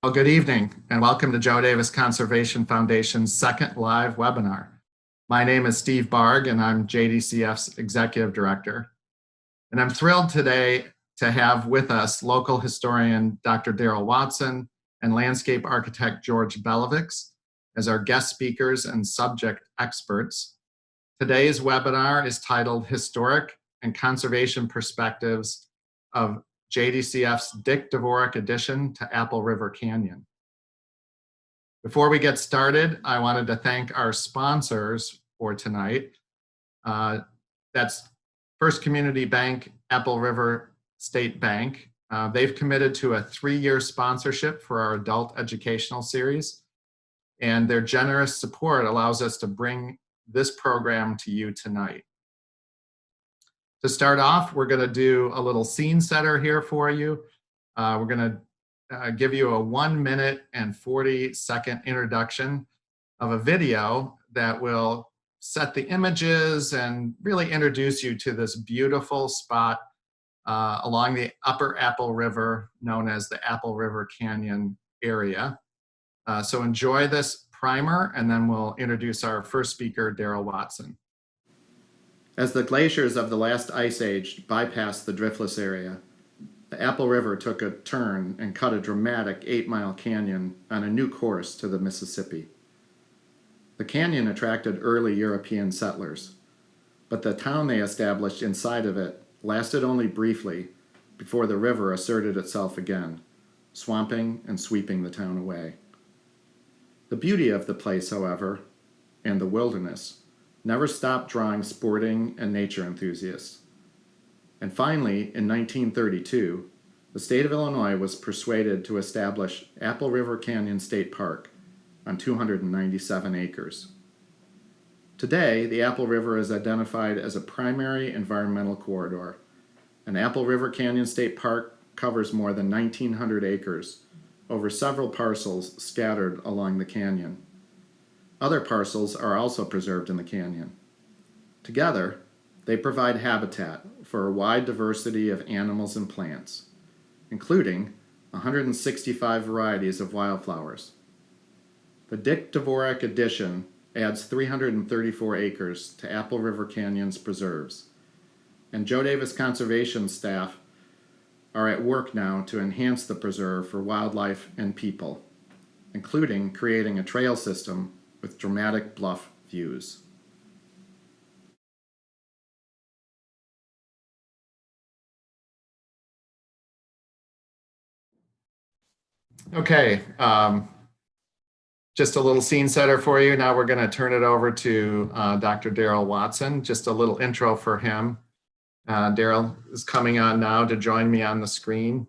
Well, good evening and welcome to Joe Davis Conservation Foundation's second live webinar. My name is Steve Barg and I'm JDCF's Executive Director. And I'm thrilled today to have with us local historian Dr. Darrell Watson and landscape architect George Belivix as our guest speakers and subject experts. Today's webinar is titled Historic and Conservation Perspectives of JDCF's Dick Dvorak addition to Apple River Canyon. Before we get started, I wanted to thank our sponsors for tonight. That's First Community Bank, Apple River State Bank. They've committed to a 3-year sponsorship for our adult educational series, and their generous support allows us to bring this program to you tonight. To start off, we're going to do a little scene setter here for you. We're going to give you a 1 minute and 40-second introduction of a video that will set the images and really introduce you to this beautiful spot along the upper Apple River, known as the Apple River Canyon area. So enjoy this primer, and then we'll introduce our first speaker, Darrell Watson. As the glaciers of the last ice age bypassed the driftless area, the Apple River took a turn and cut a dramatic 8-mile canyon on a new course to the Mississippi. The canyon attracted early European settlers, but the town they established inside of it lasted only briefly before the river asserted itself again, swamping and sweeping the town away. The beauty of the place, however, and the wilderness, never stopped drawing sporting and nature enthusiasts. And finally, in 1932, the state of Illinois was persuaded to establish Apple River Canyon State Park on 297 acres. Today, the Apple River is identified as a primary environmental corridor, and Apple River Canyon State Park covers more than 1,900 acres over several parcels scattered along the canyon. Other parcels are also preserved in the canyon. Together, they provide habitat for a wide diversity of animals and plants, including 165 varieties of wildflowers. The Dick Dvorak addition adds 334 acres to Apple River Canyon's preserves, and Joe Davis Conservation staff are at work now to enhance the preserve for wildlife and people, including creating a trail system with dramatic bluff views. Okay, just a little scene setter for you. Now we're going to turn it over to Dr. Darrell Watson. Just a little intro for him. Darrell is coming on now to join me on the screen.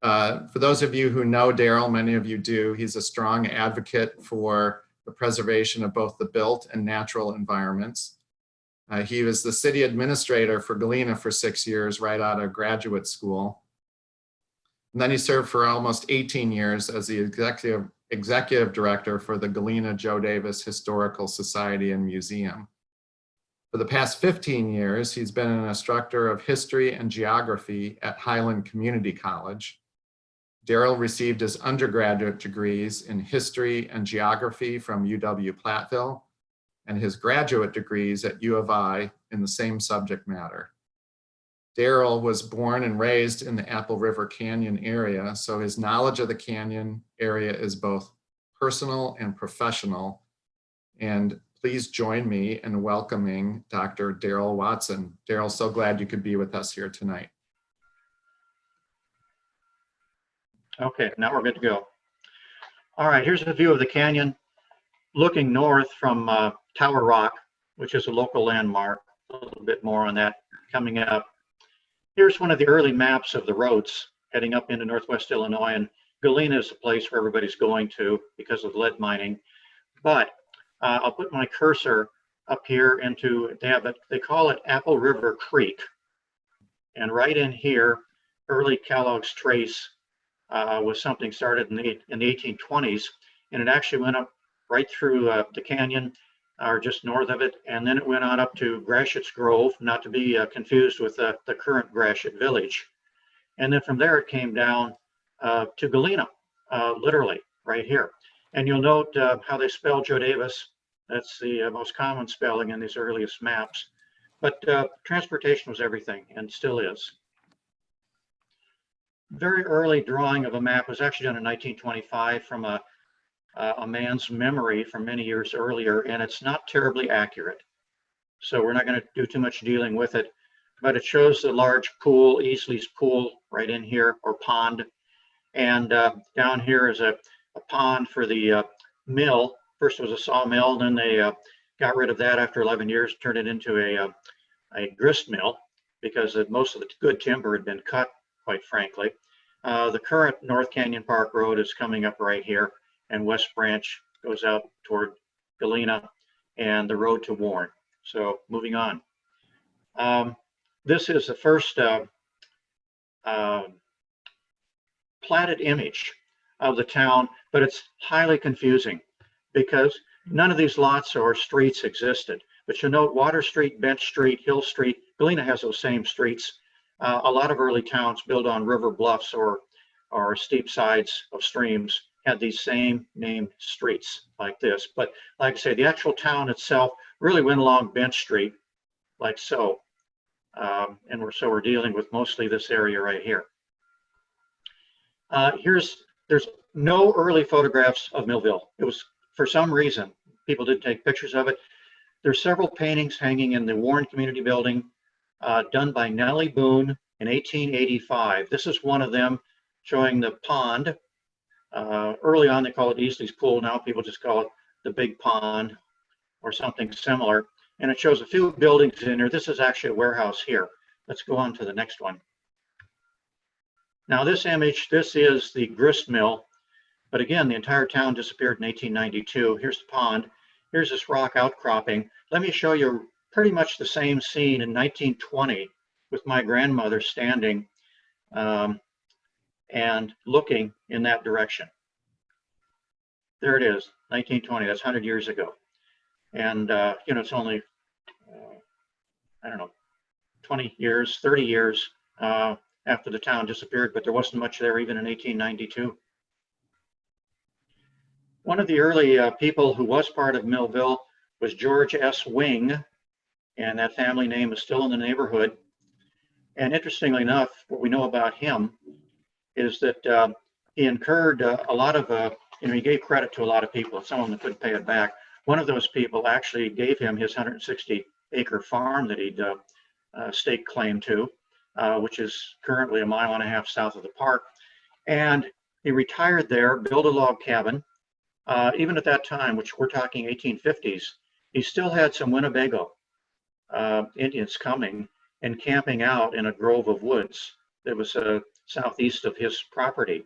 For those of you who know Darrell, many of you do, he's a strong advocate for the preservation of both the built and natural environments. He was the city administrator for Galena for 6 years right out of graduate school. And then he served for almost 18 years as the executive director for the Galena Joe Davis Historical Society and Museum. For the past 15 years, he's been an instructor of history and geography at Highland Community College. Darrell received his undergraduate degrees in history and geography from UW-Platteville and his graduate degrees at U of I in the same subject matter. Darrell was born and raised in the Apple River Canyon area, so his knowledge of the canyon area is both personal and professional. And please join me in welcoming Dr. Darrell Watson. Darrell, so glad you could be with us here tonight. Okay, now we're good to go. All right, here's a view of the canyon looking north from Tower Rock, which is a local landmark. A little bit more on that coming up. Here's one of the early maps of the roads heading up into Northwest Illinois, and Galena is the place where everybody's going to because of lead mining. But I'll put my cursor up here into, they call it Apple River Creek. And right in here, early Kellogg's Trace was something started in the 1820s, and it actually went up right through the canyon, or just north of it, and then it went on up to Gratiot's Grove, not to be confused with the current Gratiot Village. And then from there it came down to Galena, literally right here. And you'll note how they spell Joe Davis. That's the most common spelling in these earliest maps. But transportation was everything and still is. Very early drawing of a map was actually done in 1925 from a man's memory from many years earlier, and it's not terribly accurate. So we're not going to do too much dealing with it, but it shows the large pool, Easley's Pool, right in here, or pond. And down here is a pond for the mill. First it was a sawmill, then they got rid of that after 11 years, turned it into a grist mill because most of the good timber had been cut, quite frankly. The current North Canyon Park Road is coming up right here, and West Branch goes out toward Galena and the road to Warren. So moving on. This is the first platted image of the town, but it's highly confusing because none of these lots or streets existed. But you note Water Street, Bench Street, Hill Street, Galena has those same streets. A lot of early towns built on river bluffs or steep sides of streams had these same named streets like this. But like I say, the actual town itself really went along Bench Street like so. And we're dealing with mostly this area right here. There's no early photographs of Millville. It was, for some reason, people didn't take pictures of it. There's several paintings hanging in the Warren Community Building done by Nellie Boone in 1885. This is one of them showing the pond. Early on, they call it Easley's Pool. Now people just call it the Big Pond or something similar. And it shows a few buildings in there. This is actually a warehouse here. Let's go on to the next one. Now this image, this is the grist mill. But again, the entire town disappeared in 1892. Here's the pond. Here's this rock outcropping. Let me show you pretty much the same scene in 1920 with my grandmother standing and looking in that direction. There it is, 1920, that's 100 years ago. And, you know, it's only, I don't know, 20 years, 30 years after the town disappeared, but there wasn't much there even in 1892. One of the early people who was part of Millville was George S. Wing, and that family name is still in the neighborhood. And interestingly enough, what we know about him is that he incurred a lot of, you know, he gave credit to a lot of people. Some of them couldn't pay it back. One of those people actually gave him his 160-acre farm that he'd stake claim to, which is currently 1.5 miles south of the park. And he retired there, built a log cabin. Even at that time, which we're talking 1850s, he still had some Winnebago Indians coming and camping out in a grove of woods that was southeast of his property.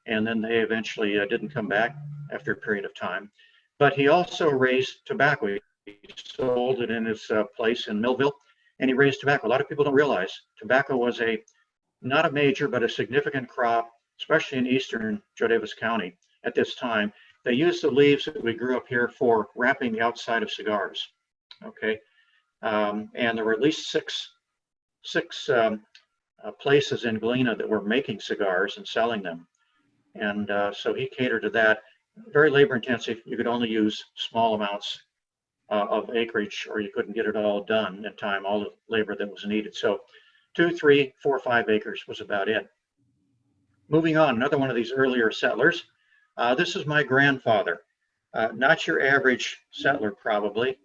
And then they eventually didn't come back after a period of time. But he also raised tobacco. He sold it in his place in Millville, and he raised tobacco. A lot of people don't realize tobacco was not a major, but a significant crop, especially in eastern Joe Davis County at this time. They used the leaves that we grew up here for wrapping the outside of cigars. Okay, and there were at least six places in Galena that were making cigars and selling them. And so he catered to that. Very labor intensive. You could only use small amounts of acreage, or you couldn't get it all done in time, all the labor that was needed. So 2, 3, 4, 5 acres was about it. Moving on, another one of these earlier settlers. This is my grandfather. Not your average settler, probably.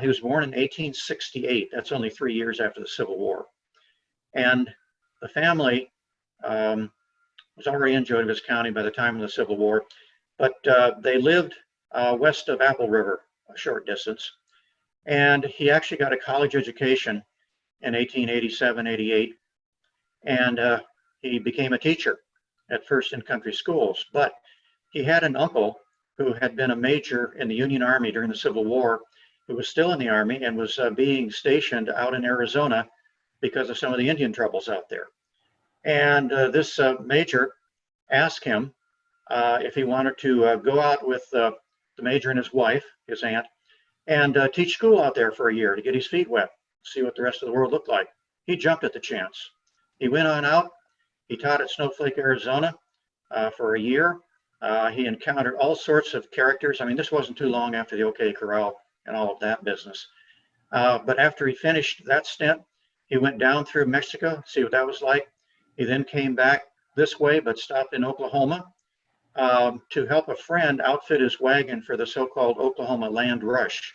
He was born in 1868. That's only 3 years after the Civil War. And the family was already in Joe Davis County by the time of the Civil War, but they lived west of Apple River, a short distance. And he actually got a college education in 1887, 88. And he became a teacher at first in country schools. But he had an uncle who had been a major in the Union Army during the Civil War, who was still in the Army and was being stationed out in Arizona because of some of the Indian troubles out there. And this major asked him if he wanted to go out with the major and his wife, his aunt, and teach school out there for a year to get his feet wet, see what the rest of the world looked like. He jumped at the chance. He went on out. He taught at Snowflake, Arizona for a year. He encountered all sorts of characters. I mean, this wasn't too long after the OK Corral and all of that business. But after he finished that stint, he went down through Mexico, see what that was like. He then came back this way, but stopped in Oklahoma to help a friend outfit his wagon for the so-called Oklahoma land rush.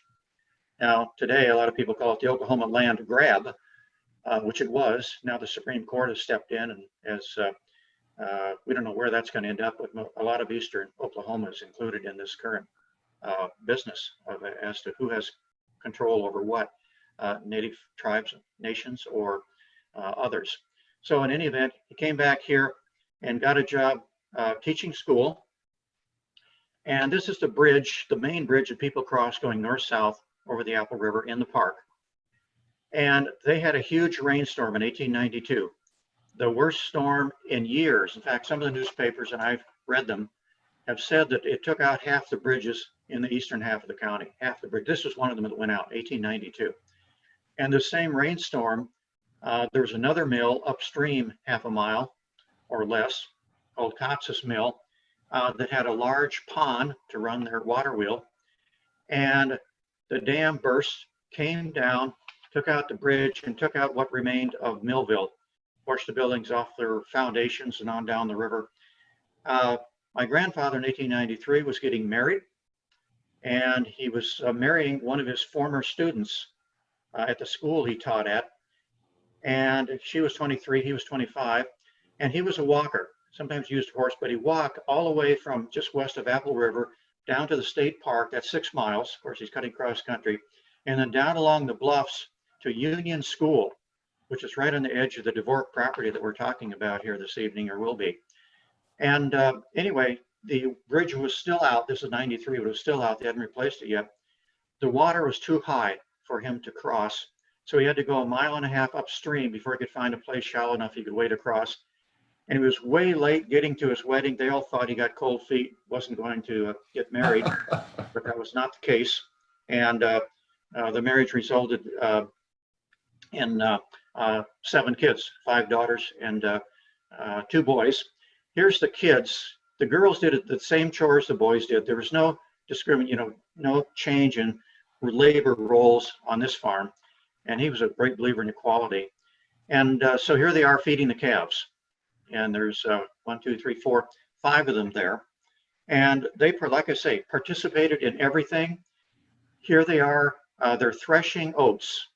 Now, today, a lot of people call it the Oklahoma land grab, which it was. Now the Supreme Court has stepped in, and as we don't know where that's going to end up, with a lot of eastern Oklahoma is included in this current business as to who has control over what, native tribes, nations, or others. So in any event, he came back here and got a job teaching school. And this is the bridge, the main bridge that people cross going north-south over the Apple River in the park. And they had a huge rainstorm in 1892, the worst storm in years. In fact, some of the newspapers, and I've read them, have said that it took out half the bridges in the eastern half of the county, half the bridge. This was one of them that went out, 1892. And the same rainstorm, there was another mill upstream half a mile or less called Cox's Mill that had a large pond to run their water wheel. And the dam burst, came down, took out the bridge, and took out what remained of Millville, washed the buildings off their foundations and on down the river. My grandfather in 1893 was getting married, and he was marrying one of his former students at the school he taught at. And she was 23, he was 25, and he was a walker, sometimes used a horse, but he walked all the way from just west of Apple River down to the state park. That's 6 miles. Of course, he's cutting cross country, and then down along the bluffs to Union School, which is right on the edge of the Dvorak property that we're talking about here this evening, or will be. And anyway, the bridge was still out. This is 93, but it was still out. They hadn't replaced it yet. The water was too high for him to cross, so he had to go 1.5 miles upstream before he could find a place shallow enough he could wade across. And he was way late getting to his wedding. They all thought he got cold feet, wasn't going to get married, but that was not the case. And the marriage resulted in 7 kids, 5 daughters and 2 boys. Here's the kids. The girls did the same chores the boys did. There was no no change in labor roles on this farm. And he was a great believer in equality. And so here they are feeding the calves. And there's 1, 2, 3, 4, 5 of them there. And they, like I say, participated in everything. Here they are, they're threshing oats.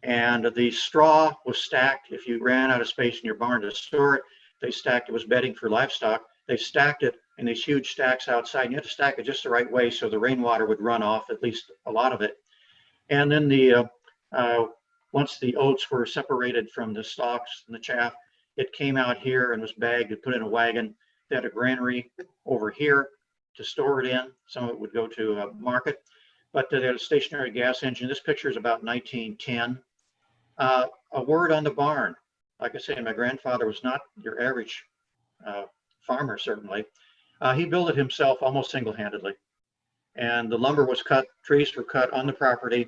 And the straw was stacked. If you ran out of space in your barn to store it, they stacked, it was bedding for livestock. They stacked it in these huge stacks outside. And you had to stack it just the right way so the rainwater would run off, at least a lot of it. And then once the oats were separated from the stalks and the chaff, it came out here and was bagged and put in a wagon. They had a granary over here to store it in. Some of it would go to market, but they had a stationary gas engine. This picture is about 1910. A word on the barn. Like I say, my grandfather was not your average farmer, certainly. He built it himself almost single-handedly. And the lumber was cut, trees were cut on the property,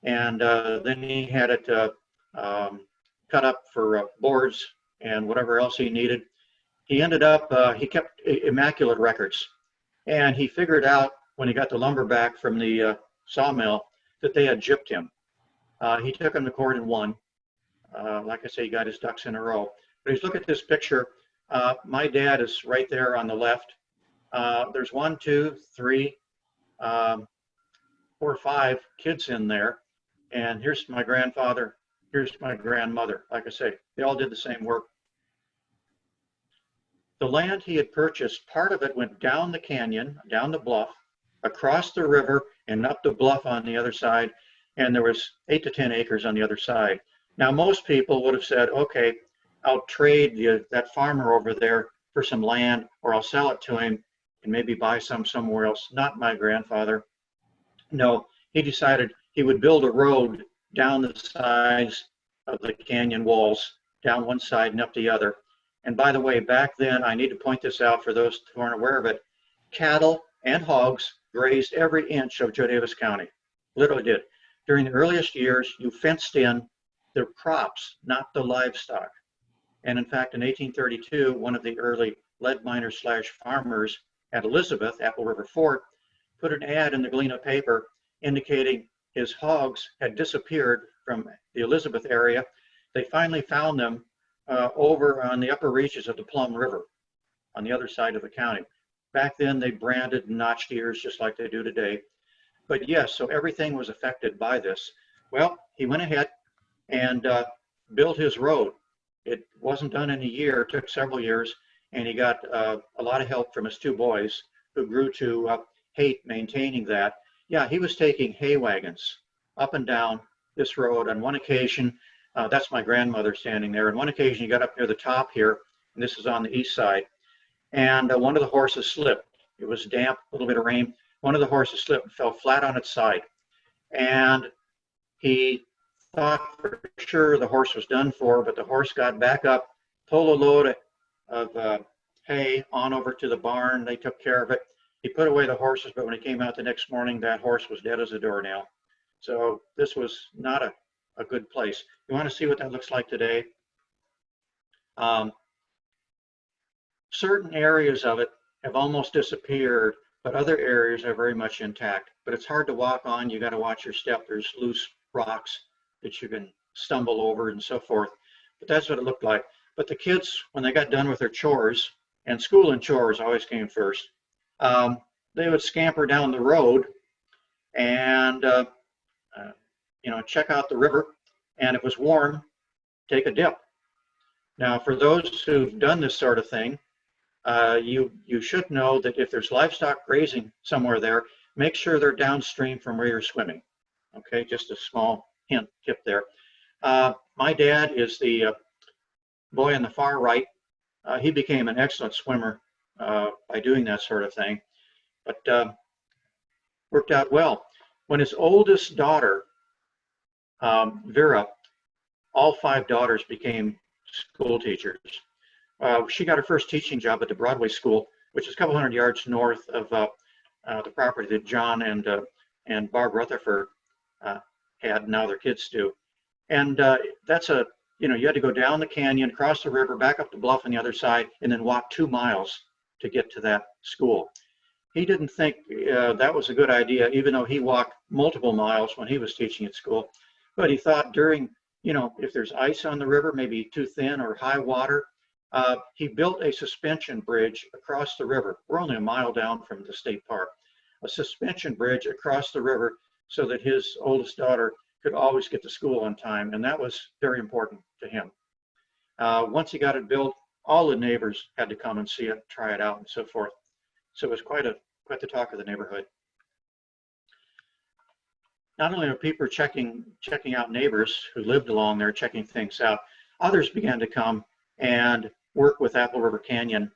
and then he had it cut up for boards and whatever else he needed. He ended up, he kept immaculate records. And he figured out when he got the lumber back from the sawmill that they had gypped him. He took him to court and won. Like I say, he got his ducks in a row. But if you look at this picture, my dad is right there on the left. There's 1, 2, 3, 4 or 5 kids in there. And here's my grandfather. Here's my grandmother. Like I say, they all did the same work. The land he had purchased, part of it went down the canyon, down the bluff, across the river, and up the bluff on the other side. And there was 8 to 10 acres on the other side. Now, most people would have said, okay, I'll trade that farmer over there for some land, or I'll sell it to him and maybe buy some somewhere else. Not my grandfather. No, he decided he would build a road down the sides of the canyon walls, down one side and up the other. And by the way, back then, I need to point this out for those who aren't aware of it, cattle and hogs grazed every inch of Joe Davis County, literally did. During the earliest years, you fenced in the crops, not the livestock. And in fact, in 1832, one of the early lead miners / farmers at Elizabeth, Apple River Fort, put an ad in the Galena paper indicating his hogs had disappeared from the Elizabeth area. They finally found them over on the upper reaches of the Plum River on the other side of the county. Back then, they branded and notched ears just like they do today. But yes, so everything was affected by this. Well, he went ahead and built his road. It wasn't done in a year, it took several years, and he got a lot of help from his two boys who grew to hate maintaining that. Yeah, he was taking hay wagons up and down this road. On one occasion, that's my grandmother standing there. On one occasion, he got up near the top here, and this is on the east side, and one of the horses slipped. It was damp, a little bit of rain. One of the horses slipped and fell flat on its side. And he thought for sure the horse was done for, but the horse got back up, pulled a load of hay on over to the barn. They took care of it. He put away the horses, but when he came out the next morning, that horse was dead as a doornail. So this was not a good place. You want to see what that looks like today? Certain areas of it have almost disappeared, but other areas are very much intact. But it's hard to walk on. You got to watch your step. There's loose rocks that you can stumble over and so forth. But that's what it looked like. But the kids, when they got done with their chores, and school and chores always came first, they would scamper down the road and check out the river. And if it was warm, take a dip. Now, for those who've done this sort of thing, you should know that if there's livestock grazing somewhere there, make sure they're downstream from where you're swimming. Okay, just a small tip there. My dad is the boy on the far right. He became an excellent swimmer by doing that sort of thing, but worked out well. When his oldest daughter, Vera, all 5 daughters became school teachers. She got her first teaching job at the Broadway School, which is a couple hundred yards north of the property that John and Barb Rutherford had, now their kids do. And that's you had to go down the canyon, cross the river, back up the bluff on the other side, and then walk 2 miles to get to that school. He didn't think that was a good idea, even though he walked multiple miles when he was teaching at school. But he thought during, if there's ice on the river, maybe too thin or high water, he built a suspension bridge across the river. We're only a mile down from the state park. A suspension bridge across the river so that his oldest daughter could always get to school on time, and that was very important to him. Once he got it built, all the neighbors had to come and see it, try it out, and so forth. So it was quite the talk of the neighborhood. Not only are people checking out neighbors who lived along there, checking things out, others began to come and work with Apple River Canyon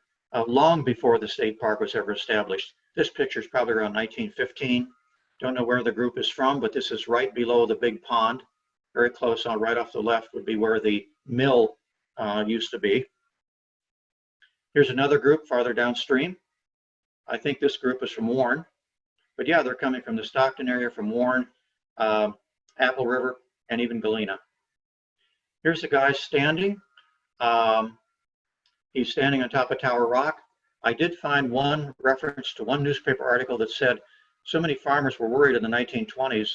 long before the state park was ever established. This picture is probably around 1915. Don't know where the group is from, but this is right below the big pond. Very close on, right off the left would be where the mill used to be. Here's another group farther downstream. I think this group is from Warren, but yeah, they're coming from the Stockton area, from Warren, Apple River, and even Galena. Here's the guy standing. He's standing on top of Tower Rock. I did find one reference to one newspaper article that said so many farmers were worried in the 1920s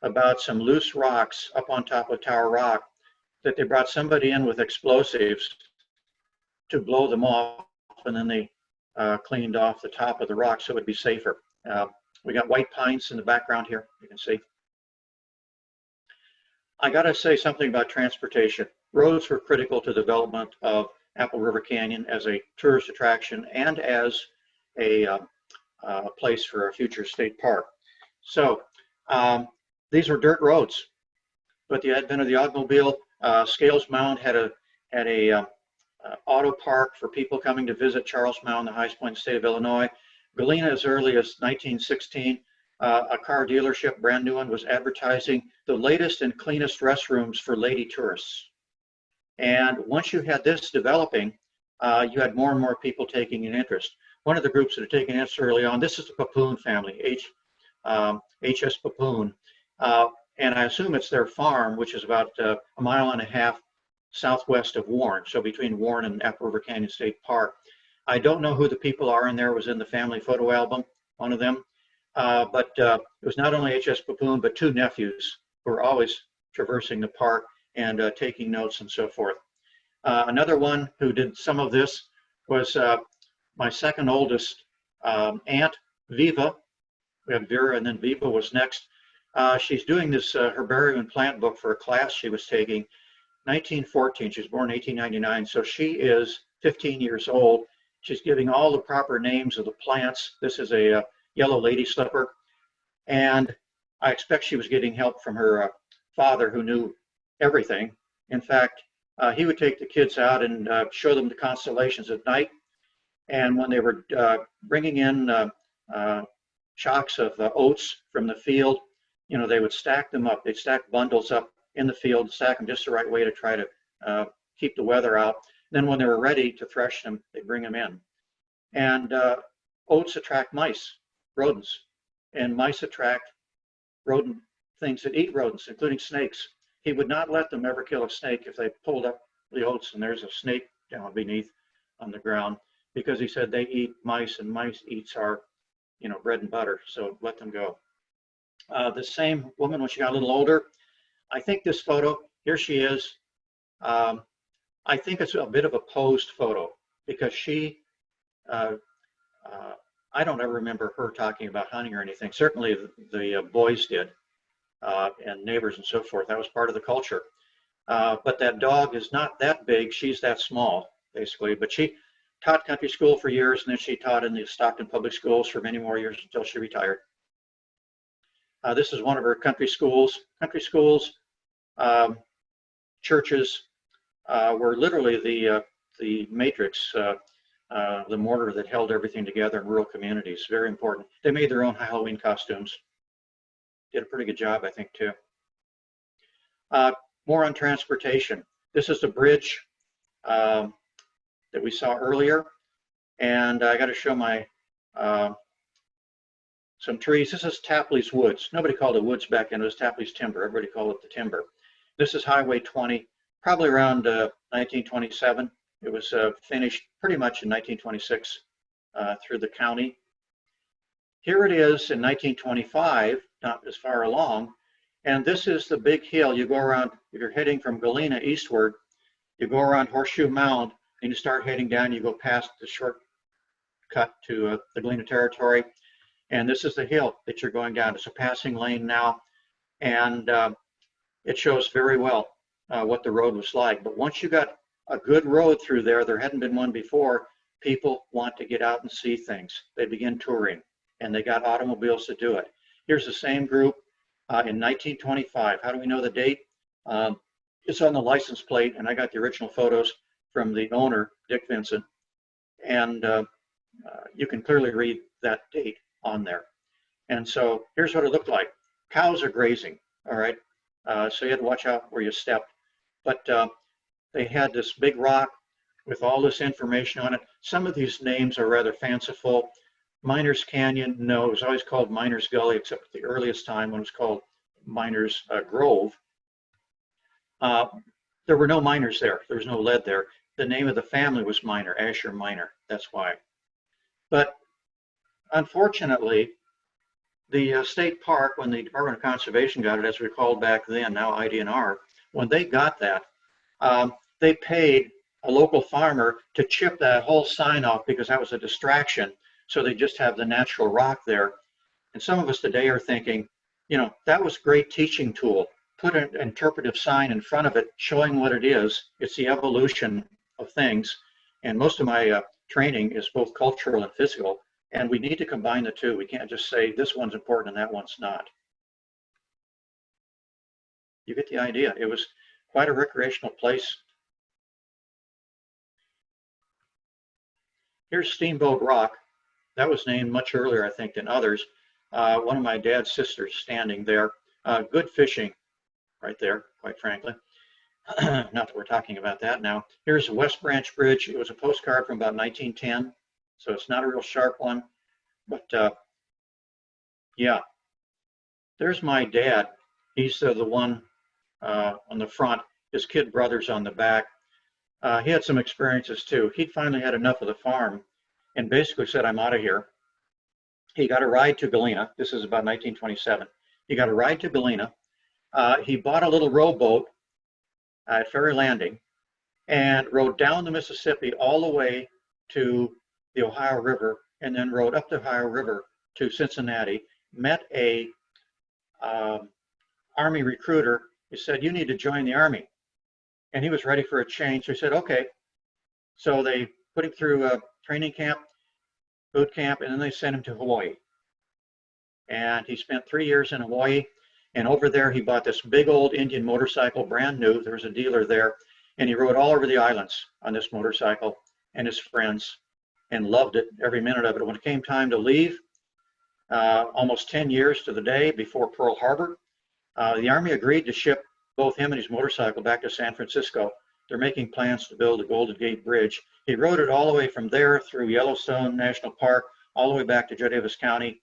about some loose rocks up on top of Tower Rock that they brought somebody in with explosives to blow them off, and then they cleaned off the top of the rock so it would be safer. We got white pines in the background here, you can see. I got to say something about transportation. Roads were critical to the development of Apple River Canyon as a tourist attraction and as a place for a future state park. So these were dirt roads, but the advent of the automobile, Scales Mound had a auto park for people coming to visit Charles Mound, the highest point in the state of Illinois. Galena, as early as 1916, a car dealership, brand new one, was advertising the latest and cleanest restrooms for lady tourists. And once you had this developing, you had more and more people taking an interest. One of the groups that are taking interest early on, this is the Papoon family, H.S. Papoon. And I assume it's their farm, which is about a mile and a half southwest of Warren, so between Warren and Apple River Canyon State Park. I don't know who the people are in there. It was in the family photo album, one of them. But it was not only H.S. Papoon, but two nephews who were always traversing the park and taking notes and so forth. Another one who did some of this was my second oldest aunt, Viva. We have Vera, and then Viva was next. She's doing this herbarium and plant book for a class she was taking, 1914. She was born in 1899, so she is 15 years old. She's giving all the proper names of the plants. This is a yellow lady slipper, and I expect she was getting help from her father, who knew everything. In fact, he would take the kids out and show them the constellations at night, and when they were bringing in shocks of oats from the field, you know, they would stack them up. They'd stack bundles up in the field, stack them just the right way to try to keep the weather out. Then when they were ready to thresh them, they bring them in. And oats attract mice, rodents, and mice attract rodent things that eat rodents, including snakes. He would not let them ever kill a snake if they pulled up the oats and there's a snake down beneath on the ground, because he said they eat mice and mice eats our, you know, bread and butter, so let them go. The same woman, when she got a little older, I think this photo, here she is. I think it's a bit of a posed photo, because she, I don't ever remember her talking about hunting or anything. Certainly the boys did, and neighbors and so forth. That was part of the culture. But that dog is not that big. She's that small, basically. But she taught country school for years, and then she taught in the Stockton public schools for many more years until she retired. This is one of her country schools. Country schools, churches were literally the matrix, the mortar that held everything together in rural communities. Very important. They made their own Halloween costumes. Did a pretty good job, I think, too. More on transportation. This is the bridge that we saw earlier, and I got to show my some trees. This is Tapley's Woods. Nobody called it woods back then. It was Tapley's Timber. Everybody called it the timber. This is Highway 20, probably around 1927. It was finished pretty much in 1926 through the county. Here it is in 1925, not as far along, and this is the big hill. You go around, if you're heading from Galena eastward, you go around Horseshoe Mound, and you start heading down, you go past the shortcut to the Galena Territory, and this is the hill that you're going down. It's a passing lane now, and it shows very well what the road was like. But once you got a good road through there, there hadn't been one before, people want to get out and see things. They begin touring, and they got automobiles to do it. Here's the same group in 1925. How do we know the date? It's on the license plate, and I got the original photos from the owner, Dick Vincent, and you can clearly read that date on there. And so here's what it looked like. Cows are grazing, all right? So you had to watch out where you stepped. But they had this big rock with all this information on it. Some of these names are rather fanciful. Miners Canyon, no, it was always called Miners Gully, except at the earliest time when it was called Miners Grove. There were no miners there. There was no lead there. The name of the family was Miner, Asher Miner. That's why. But unfortunately, the state park, when the Department of Conservation got it, as we called back then, now IDNR, when they got that, they paid a local farmer to chip that whole sign off because that was a distraction. So they just have the natural rock there. And some of us today are thinking, you know, that was a great teaching tool. Put an interpretive sign in front of it showing what it is. It's the evolution of things. And most of my training is both cultural and physical. And we need to combine the two. We can't just say this one's important and that one's not. You get the idea. It was quite a recreational place. Here's Steamboat Rock. That was named much earlier, I think, than others. One of my dad's sisters standing there. Good fishing right there, quite frankly. Not that we're talking about that now. Here's the West Branch Bridge. It was a postcard from about 1910, so it's not a real sharp one. But yeah, there's my dad. He's the one on the front. His kid brother's on the back. He had some experiences too. He'd finally had enough of the farm, and basically said, I'm out of here. He got a ride to Galena. This is about 1927. He got a ride to Galena. He bought a little rowboat at Ferry Landing and rode down the Mississippi all the way to the Ohio River, and then rode up the Ohio River to Cincinnati, met a Army recruiter. He said, you need to join the Army. And he was ready for a change. So he said, okay. So they put him through a training camp, boot camp, and then they sent him to Hawaii. And he spent 3 years in Hawaii. And over there, he bought this big old Indian motorcycle, brand new. There was a dealer there. And he rode all over the islands on this motorcycle and his friends, and loved it, every minute of it. When it came time to leave, almost 10 years to the day before Pearl Harbor, the Army agreed to ship both him and his motorcycle back to San Francisco. They're making plans to build a Golden Gate Bridge. He rode it all the way from there through Yellowstone National Park, all the way back to Joe Davis County.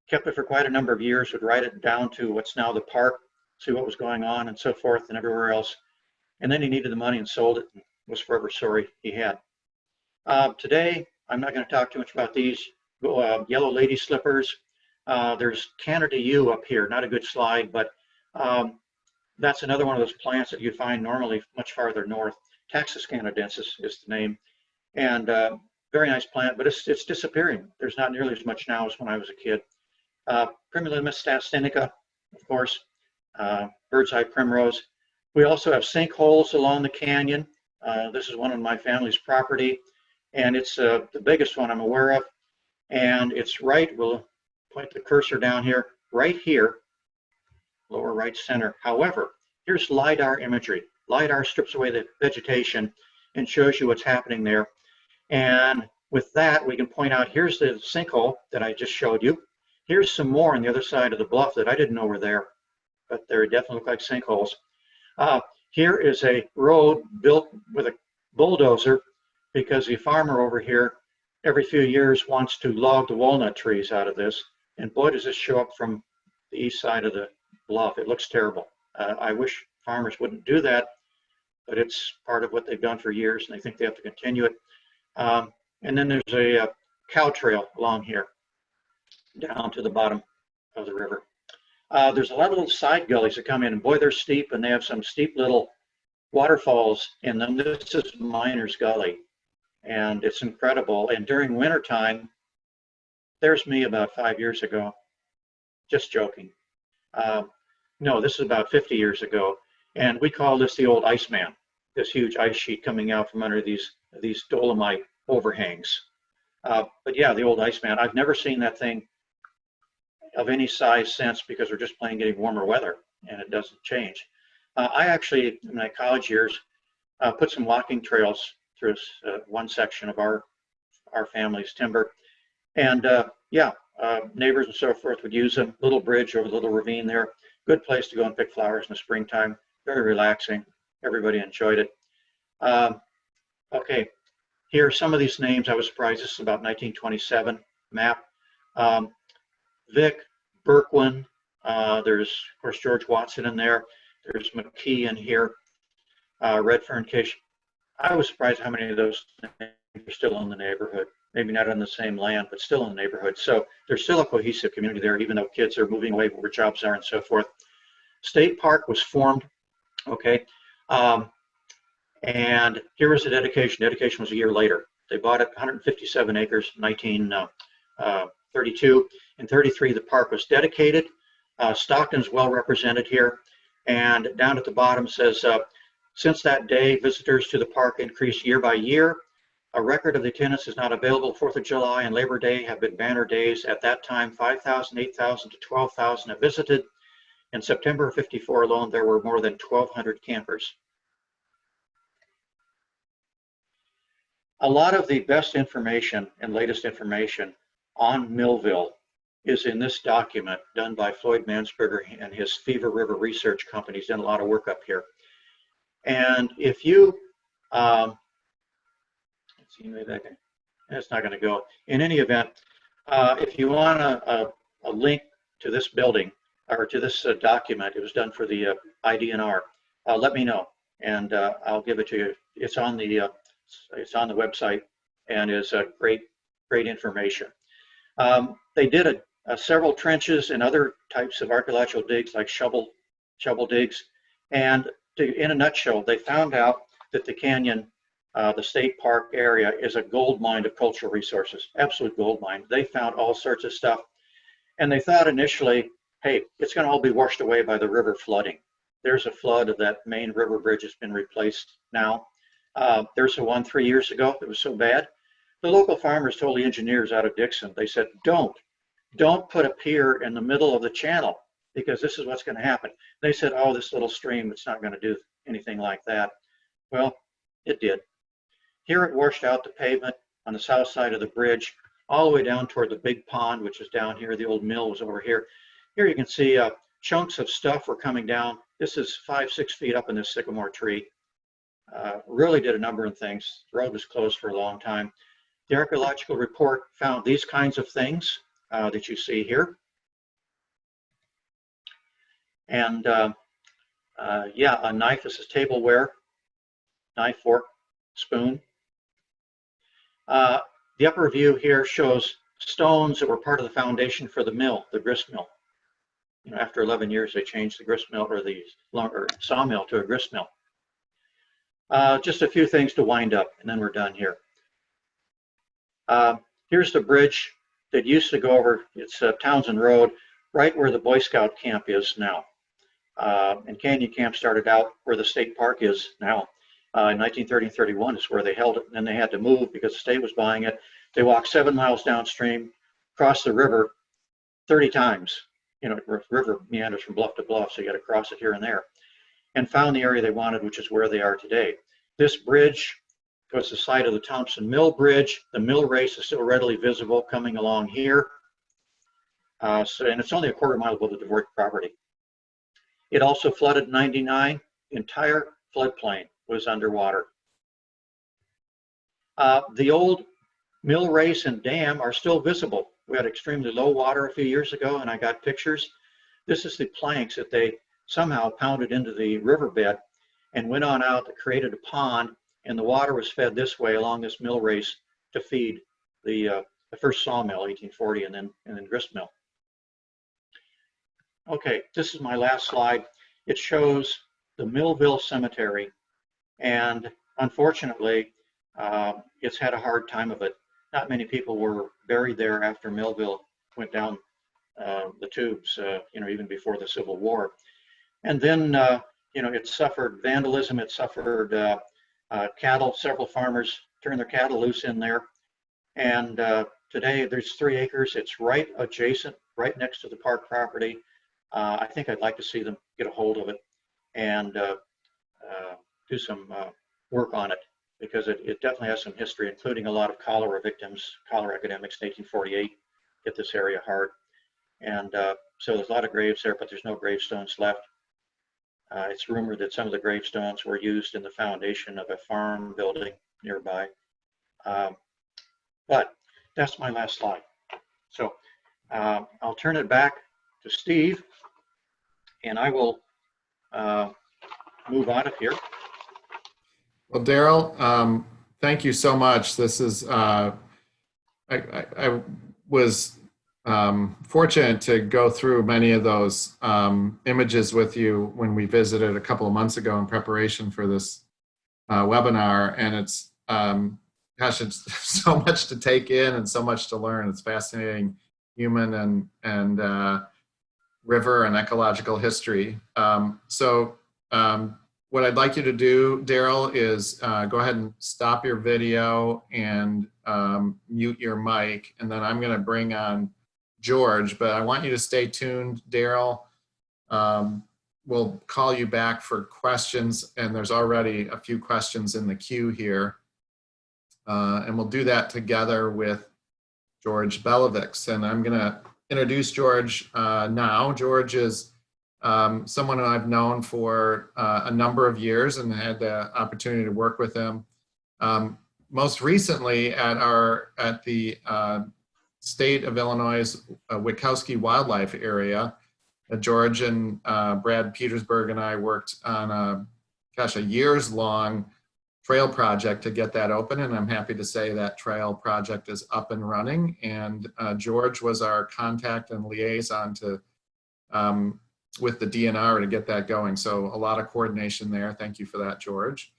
Kept it for quite a number of years, would ride it down to what's now the park, see what was going on and so forth and everywhere else. And then he needed the money and sold it, and was forever sorry he had. Today, I'm not going to talk too much about these yellow lady slippers. There's Canada yew up here, not a good slide, but that's another one of those plants that you find normally much farther north. Taxus canadensis is the name, and very nice plant, but it's disappearing. There's not nearly as much now as when I was a kid. Primulima stastinica, of course, bird's eye primrose. We also have sinkholes along the canyon. This is one on my family's property, and it's the biggest one I'm aware of. And it's right, we'll point the cursor down here, right here, lower right center. However, here's Lidar Imagery. Lidar strips away the vegetation and shows you what's happening there. And with that, we can point out, here's the sinkhole that I just showed you. Here's some more on the other side of the bluff that I didn't know were there, but they definitely look like sinkholes. Here is a road built with a bulldozer because the farmer over here every few years wants to log the walnut trees out of this. And boy, does this show up from the east side of the bluff. It looks terrible. I wish farmers wouldn't do that, but it's part of what they've done for years, and they think they have to continue it. And then there's a cow trail along here down to the bottom of the river. There's a lot of little side gullies that come in, and boy, they're steep, and they have some steep little waterfalls in them. This is Miner's Gully, and it's incredible. And during wintertime, there's me about 5 years ago. Just joking. No, this is about 50 years ago, and we call this the Old Iceman, this huge ice sheet coming out from under these dolomite overhangs. But yeah, the Old Iceman. I've never seen that thing of any size since, because we're just playing getting warmer weather, and it doesn't change. I actually, in my college years, put some walking trails through one section of our family's timber, and neighbors and so forth would use them. Little bridge over the little ravine there. Good place to go and pick flowers in the springtime. Very relaxing. Everybody enjoyed it. Okay, here are some of these names. I was surprised. This is about 1927 map. Vic, Berkwin. There's, of course, George Watson in there. There's McKee in here. Redfern, Kish. I was surprised how many of those names are still in the neighborhood. Maybe not on the same land, but still in the neighborhood. So there's still a cohesive community there, even though kids are moving away where jobs are and so forth. State Park was formed, okay. And here was the dedication. Dedication was a year later. They bought it, 157 acres, 1932. In 33, the park was dedicated. Stockton's well represented here. And down at the bottom says, since that day, visitors to the park increased year by year. A record of the attendance is not available. 4th of July and Labor Day have been banner days. At that time, 5,000, 8,000 to 12,000 have visited. In September of 54 alone, there were more than 1,200 campers. A lot of the best information and latest information on Millville is in this document done by Floyd Mansberger and his Fever River Research Company. He's done a lot of work up here. And if you, let's see, maybe that can, that's not going to go. In any event, if you want a link to this building or to this document, it was done for the IDNR, let me know, and I'll give it to you. It's on the website, and is a great great information. They did several trenches and other types of archaeological digs like shovel digs. And in a nutshell, they found out that the canyon, the state park area, is a gold mine of cultural resources, absolute gold mine. They found all sorts of stuff. And they thought initially, hey, it's going to all be washed away by the river flooding. There's a flood of that main river bridge has been replaced now. There's a one 3 years ago that was so bad. The local farmers told the engineers out of Dixon, they said, don't put a pier in the middle of the channel because this is what's going to happen. They said, oh, this little stream, it's not going to do anything like that. Well, it did. Here it washed out the pavement on the south side of the bridge, all the way down toward the big pond, which is down here. The old mill was over here. Here you can see chunks of stuff were coming down. This is 5-6 feet up in this sycamore tree. Really did a number of things. The road was closed for a long time. The archaeological report found these kinds of things that you see here. And yeah, a knife. This is tableware, knife, fork, spoon. The upper view here shows stones that were part of the foundation for the mill, the grist mill. You know, after 11 years, they changed the grist mill or the sawmill to a grist mill. Just a few things to wind up, and then we're done here. Here's the bridge that used to go over, it's Townsend Road, right where the Boy Scout camp is now. And Canyon Camp started out where the state park is now. In 1930 and 31 is where they held it, and then they had to move because the state was buying it. They walked 7 miles downstream, crossed the river 30 times. You know, the river meanders from bluff to bluff, so you got to cross it here and there, and found the area they wanted, which is where they are today. This bridge was the site of the Thompson Mill Bridge. The mill race is still readily visible coming along here. And it's only a quarter mile above the Dvorak property. It also flooded in 99. The entire floodplain was underwater. The old mill race and dam are still visible. We had extremely low water a few years ago, and I got pictures. This is the planks that they somehow pounded into the riverbed and went on out that created a pond, and the water was fed this way along this mill race to feed the first sawmill, 1840, and then grist mill. Okay, this is my last slide. It shows the Millville Cemetery, and unfortunately, it's had a hard time of it. Not many people were buried there after Millville went down the tubes, you know, even before the Civil War. And then, you know, it suffered vandalism. It suffered cattle. Several farmers turned their cattle loose in there. And today there's 3 acres. It's right adjacent, right next to the park property. I think I'd like to see them get a hold of it and do some work on it, because it definitely has some history, including a lot of cholera victims, cholera epidemics in 1848 hit this area hard. And so there's a lot of graves there, but there's no gravestones left. It's rumored that some of the gravestones were used in the foundation of a farm building nearby. But that's my last slide. So I'll turn it back to Steve, and I will move out of here. Well, Darrell, thank you so much. This is, I was fortunate to go through many of those images with you when we visited a couple of months ago in preparation for this webinar. And it's, gosh, it's so much to take in and so much to learn. It's fascinating human and river and ecological history. What I'd like you to do, Darrell, is go ahead and stop your video and mute your mic, and then I'm going to bring on George, but I want you to stay tuned, Darrell. We'll call you back for questions, and there's already a few questions in the queue here. And we'll do that together with George Belivix. And I'm going to introduce George now. George is someone who I've known for a number of years and had the opportunity to work with him. Most recently at the State of Illinois' Witkowski Wildlife Area. George and Brad Petersburg and I worked on a years-long trail project to get that open, and I'm happy to say that trail project is up and running. And George was our contact and liaison to with the DNR to get that going. So a lot of coordination there. Thank you for that, George.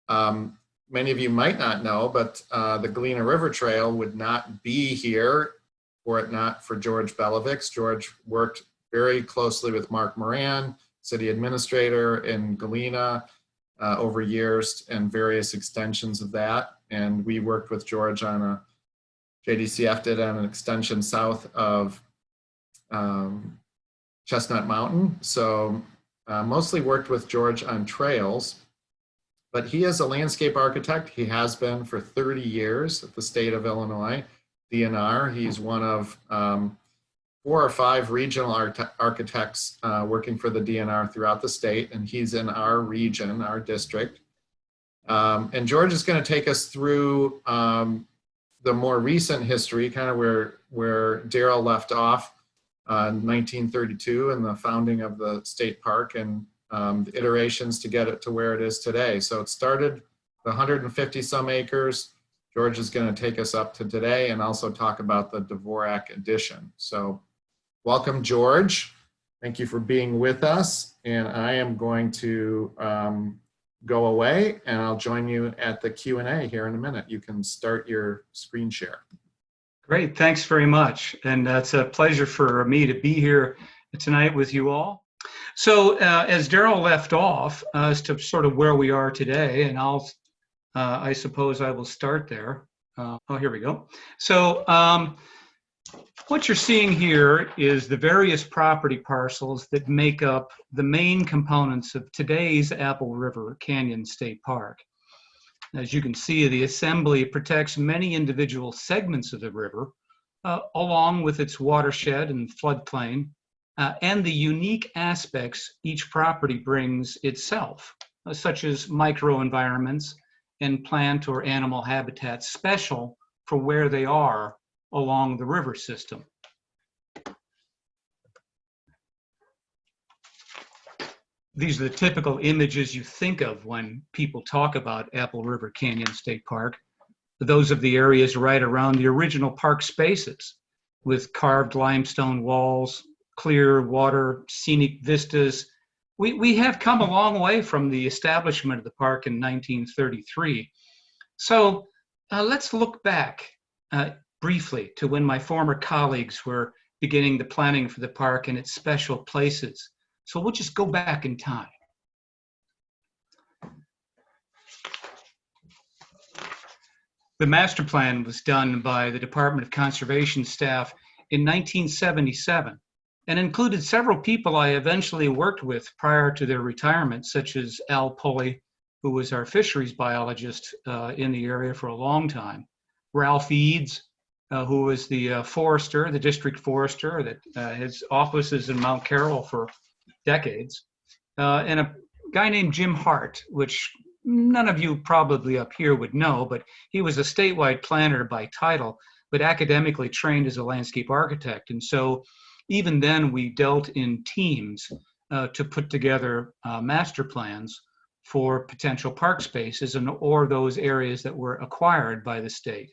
Many of you might not know, but the Galena River Trail would not be here were it not for George Belivix. George worked very closely with Mark Moran, city administrator in Galena, over years, and various extensions of that. And we worked with George on JDCF did on an extension south of Chestnut Mountain. So mostly worked with George on trails, but he is a landscape architect. He has been for 30 years at the state of Illinois, DNR. He's one of 4 or 5 regional architects working for the DNR throughout the state, and he's in our region, our district. And George is going to take us through the more recent history, kind of where Darrell left off in 1932 and the founding of the state park, and the iterations to get it to where it is today. So it started the 150 some acres. George is going to take us up to today and also talk about the Dvorak addition. So welcome, George. Thank you for being with us. And I am going to go away, and I'll join you at the Q&A here in a minute. You can start your screen share. Great, thanks very much. And it's a pleasure for me to be here tonight with you all. So as Darrell left off, as to sort of where we are today, and I suppose I will start there. Oh, here we go. So what you're seeing here is the various property parcels that make up the main components of today's Apple River Canyon State Park. As you can see, the assembly protects many individual segments of the river, along with its watershed and floodplain, and the unique aspects each property brings itself, such as microenvironments and plant or animal habitats special for where they are along the river system. These are the typical images you think of when people talk about Apple River Canyon State Park. Those of the areas right around the original park spaces, with carved limestone walls, clear water, scenic vistas. We have come a long way from the establishment of the park in 1933. So let's look back briefly to when my former colleagues were beginning the planning for the park and its special places. So we'll just go back in time. The master plan was done by the Department of Conservation staff in 1977 and included several people I eventually worked with prior to their retirement, such as Al Pulley, who was our fisheries biologist in the area for a long time, Ralph Eads, who was the forester, the district forester that his office is in Mount Carroll for decades, and a guy named Jim Hart, which none of you probably up here would know, but he was a statewide planner by title, but academically trained as a landscape architect. And so even then we dealt in teams to put together master plans for potential park spaces or those areas that were acquired by the state.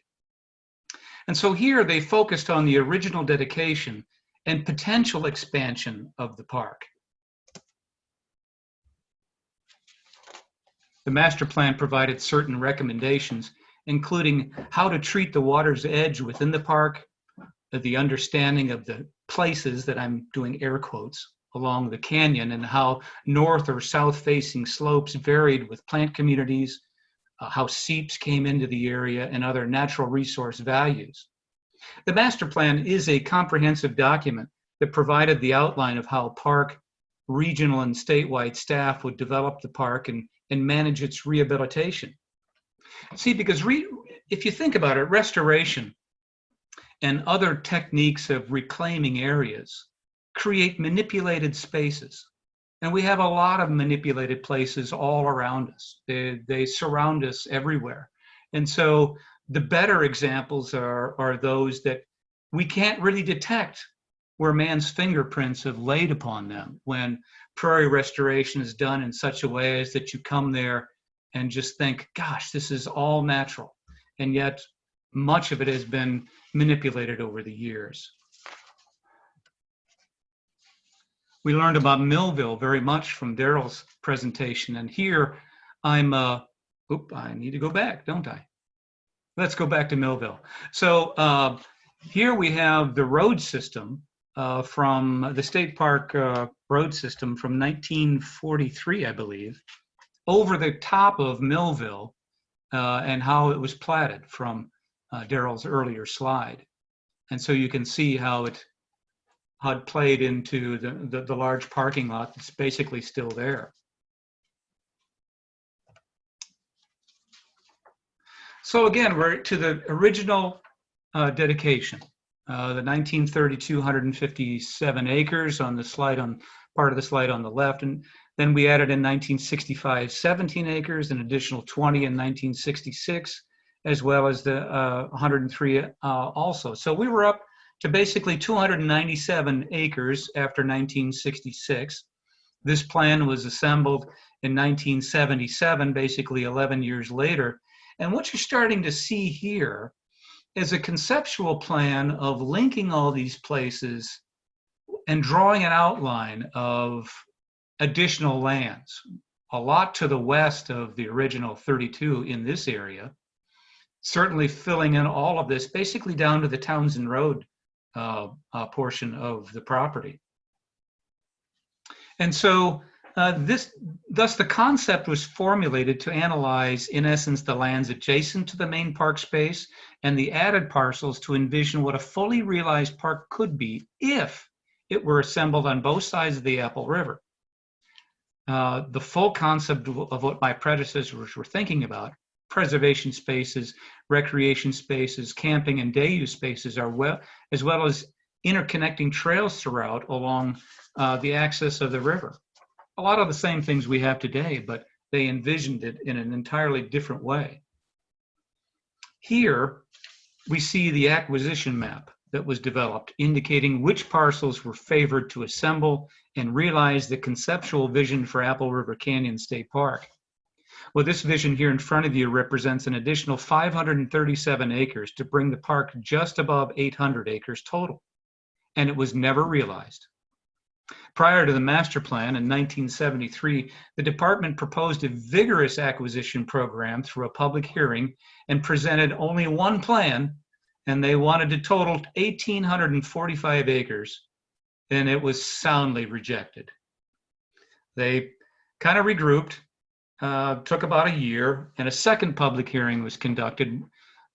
And so here they focused on the original dedication and potential expansion of the park. The master plan provided certain recommendations, including how to treat the water's edge within the park, the understanding of the places that I'm doing air quotes along the canyon, and how north or south facing slopes varied with plant communities, how seeps came into the area, and other natural resource values. The master plan is a comprehensive document that provided the outline of how park, regional, and statewide staff would develop the park and manage its rehabilitation. See, because if you think about it, restoration and other techniques of reclaiming areas create manipulated spaces. And we have a lot of manipulated places all around us. They surround us everywhere. And so the better examples are those that we can't really detect where man's fingerprints have laid upon them when prairie restoration is done in such a way as that you come there and just think, gosh, this is all natural. And yet much of it has been manipulated over the years. We learned about Millville very much from Darrell's presentation. And here I'm, I need to go back, don't I? Let's go back to Millville. So here we have the road system from the state park road system from 1943, I believe, over the top of Millville and how it was platted from Darrell's earlier slide. And so you can see how it played into the large parking lot that's basically still there. So again, we're to the original dedication, the 1932 157 acres on the slide, on part of the slide on the left, and then we added in 1965 17 acres, an additional 20 in 1966, as well as the 103 also. So we were up to basically 297 acres after 1966. This plan was assembled in 1977, basically 11 years later. And what you're starting to see here is a conceptual plan of linking all these places and drawing an outline of additional lands, a lot to the west of the original 32 in this area, certainly filling in all of this basically down to the Townsend Road portion of the property. And so thus the concept was formulated to analyze, in essence, the lands adjacent to the main park space and the added parcels to envision what a fully realized park could be if it were assembled on both sides of the Apple River. The full concept of what my predecessors were thinking about, preservation spaces, recreation spaces, camping and day use spaces, as well as interconnecting trails throughout along the axis of the river. A lot of the same things we have today, but they envisioned it in an entirely different way. Here, we see the acquisition map that was developed, indicating which parcels were favored to assemble and realize the conceptual vision for Apple River Canyon State Park. Well, this vision here in front of you represents an additional 537 acres to bring the park just above 800 acres total, and it was never realized. Prior to the master plan in 1973, the department proposed a vigorous acquisition program through a public hearing and presented only one plan, and they wanted to total 1,845 acres, and it was soundly rejected. They kind of regrouped, took about a year, and a second public hearing was conducted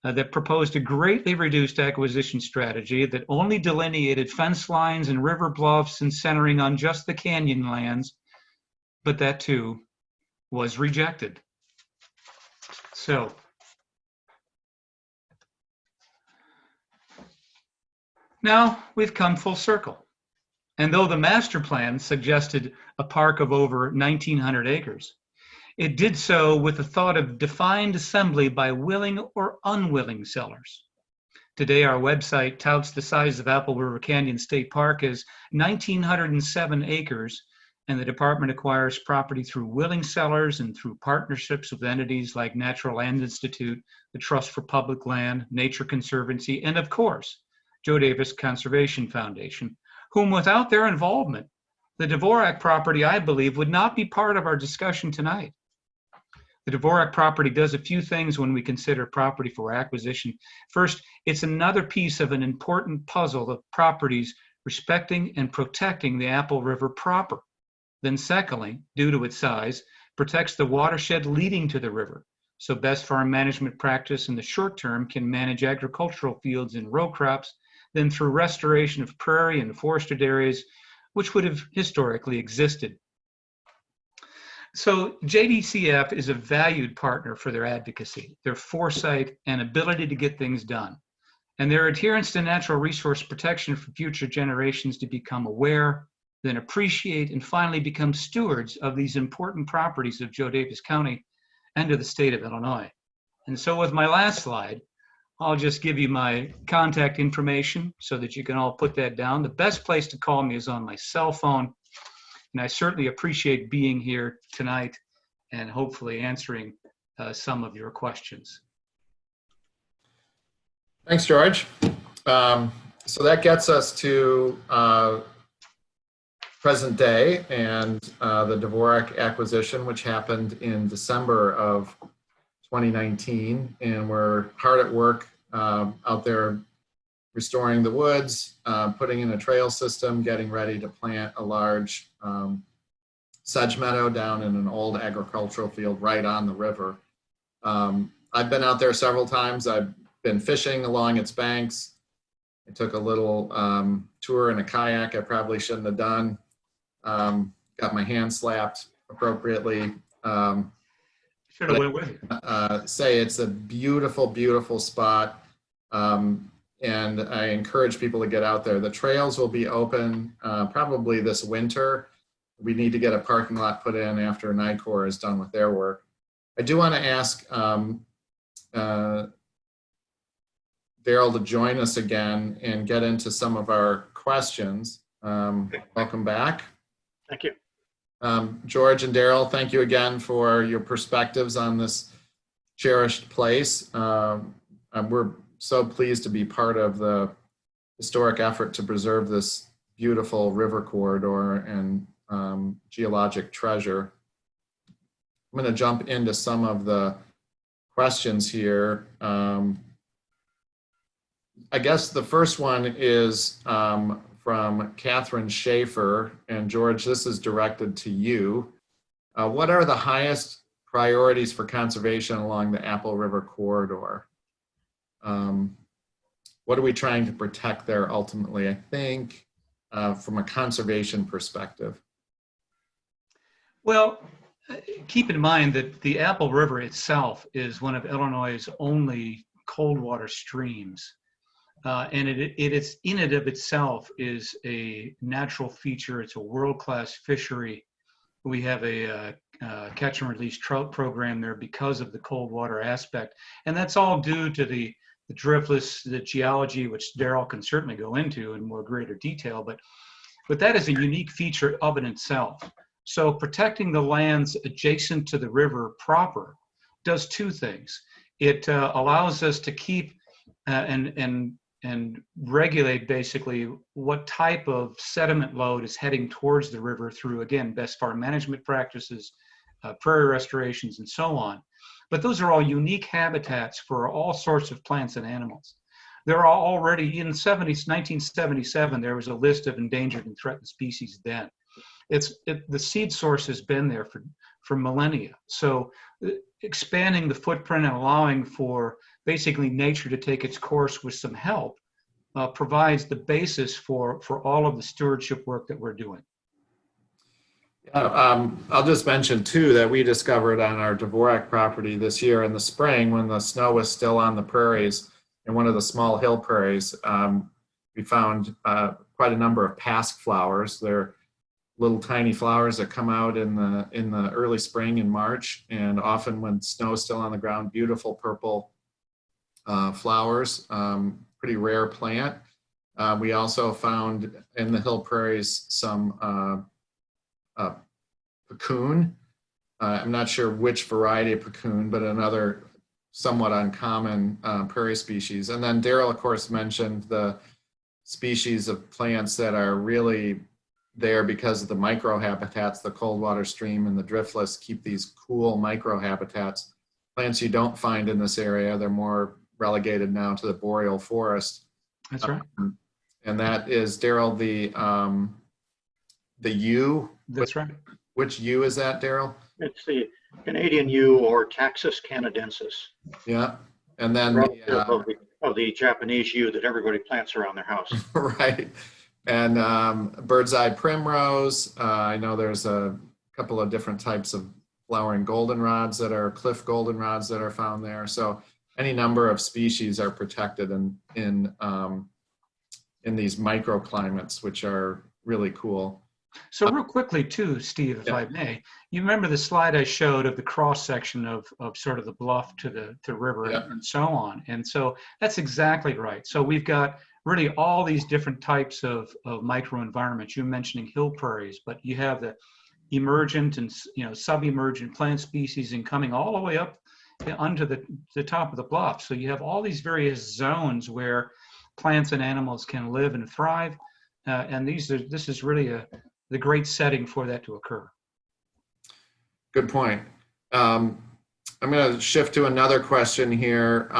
that proposed a greatly reduced acquisition strategy that only delineated fence lines and river bluffs and centering on just the canyon lands, but that too was rejected. So, now we've come full circle. And though the master plan suggested a park of over 1,900 acres, it did so with the thought of defined assembly by willing or unwilling sellers. Today, our website touts the size of Apple River Canyon State Park as 1,907 acres, and the department acquires property through willing sellers and through partnerships with entities like Natural Land Institute, the Trust for Public Land, Nature Conservancy, and of course, Joe Davis Conservation Foundation, whom without their involvement, the Dvorak property, I believe, would not be part of our discussion tonight. The Dvorak property does a few things when we consider property for acquisition. First, it's another piece of an important puzzle of properties respecting and protecting the Apple River proper. Then secondly, due to its size, protects the watershed leading to the river. So best farm management practice in the short term can manage agricultural fields and row crops, then through restoration of prairie and forested areas, which would have historically existed. So JDCF is a valued partner for their advocacy, their foresight, and ability to get things done, and their adherence to natural resource protection for future generations to become aware, then appreciate, and finally become stewards of these important properties of Joe Davis County and of the state of Illinois. And so with my last slide, I'll just give you my contact information so that you can all put that down. The best place to call me is on my cell phone. And I certainly appreciate being here tonight and hopefully answering some of your questions. Thanks, George. So that gets us to present day and the Dvorak acquisition, which happened in December of 2019. And we're hard at work out there restoring the woods, putting in a trail system, getting ready to plant a large sedge meadow down in an old agricultural field right on the river. I've been out there several times. I've been fishing along its banks. I took a little tour in a kayak I probably shouldn't have done. Got my hand slapped appropriately. Should have went with you. Say it's a beautiful, beautiful spot. And I encourage people to get out there. The trails will be open probably this winter. We need to get a parking lot put in after NICOR is done with their work. I do want to ask Darrell to join us again and get into some of our questions. Welcome back. Thank you. George and Darrell, thank you again for your perspectives on this cherished place. We're so pleased to be part of the historic effort to preserve this beautiful river corridor and geologic treasure. I'm going to jump into some of the questions here. I guess the first one is from Catherine Schaefer, and George, this is directed to you. What are the highest priorities for conservation along the Apple River corridor? What are we trying to protect there ultimately, I think, from a conservation perspective? Well, keep in mind that the Apple River itself is one of Illinois' only cold water streams. And it is in and of itself is a natural feature. It's a world-class fishery. We have a catch and release trout program there because of the cold water aspect. And that's all due to the driftless, the geology, which Darrell can certainly go into in more greater detail, but that is a unique feature of it itself. So protecting the lands adjacent to the river proper does two things. It allows us to keep and regulate basically what type of sediment load is heading towards the river through, again, best farm management practices, prairie restorations, and so on. But those are all unique habitats for all sorts of plants and animals. There are already, in 1977, there was a list of endangered and threatened species then. The seed source has been there for millennia. So expanding the footprint and allowing for basically nature to take its course with some help provides the basis for all of the stewardship work that we're doing. I'll just mention too that we discovered on our Dvorak property this year in the spring when the snow was still on the prairies, in one of the small hill prairies, we found quite a number of pasque flowers. They're little tiny flowers that come out in the early spring in March, and often when snow is still on the ground, beautiful purple flowers, pretty rare plant. We also found in the hill prairies some puccoon. I'm not sure which variety of puccoon, but another somewhat uncommon prairie species. And then Darrell, of course, mentioned the species of plants that are really there because of the microhabitats, the cold water stream and the driftless keep these cool microhabitats. Plants you don't find in this area, they're more relegated now to the boreal forest. That's right. And that is, Darrell, the yew. That's right. Which yew is that, Darrell? It's the Canadian yew, or Taxus canadensis. Yeah, and then of the Japanese yew that everybody plants around their house. Right, and bird's eye primrose. I know there's a couple of different types of flowering goldenrods that are cliff goldenrods that are found there. So any number of species are protected in these microclimates, which are really cool. So real quickly too, Steve, if I may, you remember the slide I showed of the cross section of sort of the bluff to the river and so on. And so that's exactly right. So we've got really all these different types of microenvironments. You're mentioning hill prairies, but you have the emergent and sub-emergent plant species and coming all the way up onto the top of the bluff. So you have all these various zones where plants and animals can live and thrive. And this is really the great setting for that to occur. Good point. I'm going to shift to another question here.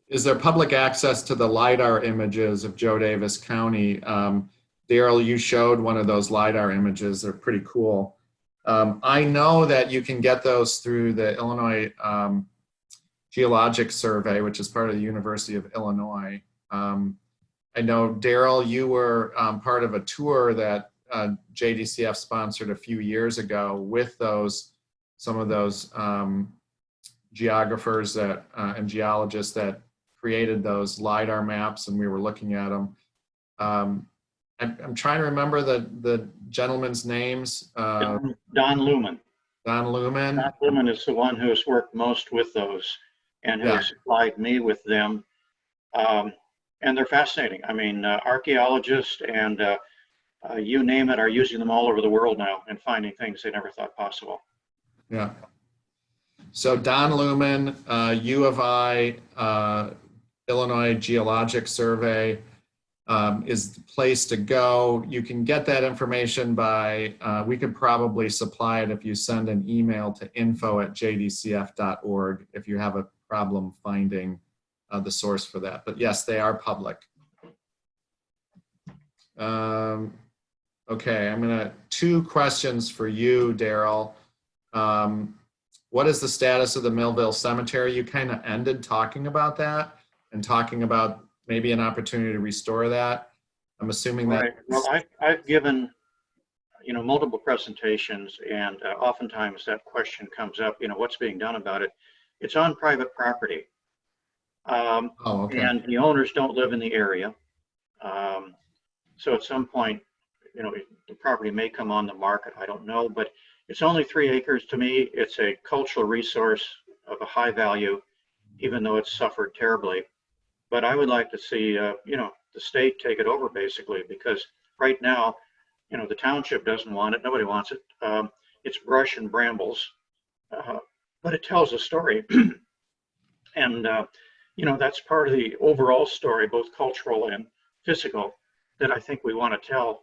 Is there public access to the Lidar images of Joe Davis County? Darrell, you showed one of those Lidar images. They're pretty cool. I know that you can get those through the Illinois Geologic Survey, which is part of the University of Illinois. I know, Darrell, you were part of a tour that JDCF sponsored a few years ago with some of those geographers that and geologists that created those LIDAR maps, and we were looking at them. I'm trying to remember the gentleman's names. Don Lumen. Don Lumen. Don Lumen is the one who has worked most with those and who has supplied me with them. And they're fascinating. I mean, archaeologists and you name it are using them all over the world now and finding things they never thought possible. Yeah. So Don Lumen, U of I, Illinois Geologic Survey is the place to go. You can get that information by, we could probably supply it if you send an email to info@jdcf.org if you have a problem finding the source for that. But yes, they are public. Okay, I'm gonna, 2 questions for you, Darrell. What is the status of the Millville Cemetery? You kind of ended talking about that and talking about maybe an opportunity to restore that. I'm assuming that. Right. Well, I've given, multiple presentations, and oftentimes that question comes up, what's being done about it? It's on private property. Okay. And the owners don't live in the area. So at some point, the property may come on the market. I don't know, but it's only 3 acres to me. It's a cultural resource of a high value, even though it's suffered terribly. But I would like to see, the state take it over basically, because right now, the township doesn't want it. Nobody wants it. It's brush and brambles, but it tells a story. And, that's part of the overall story, both cultural and physical, that I think we want to tell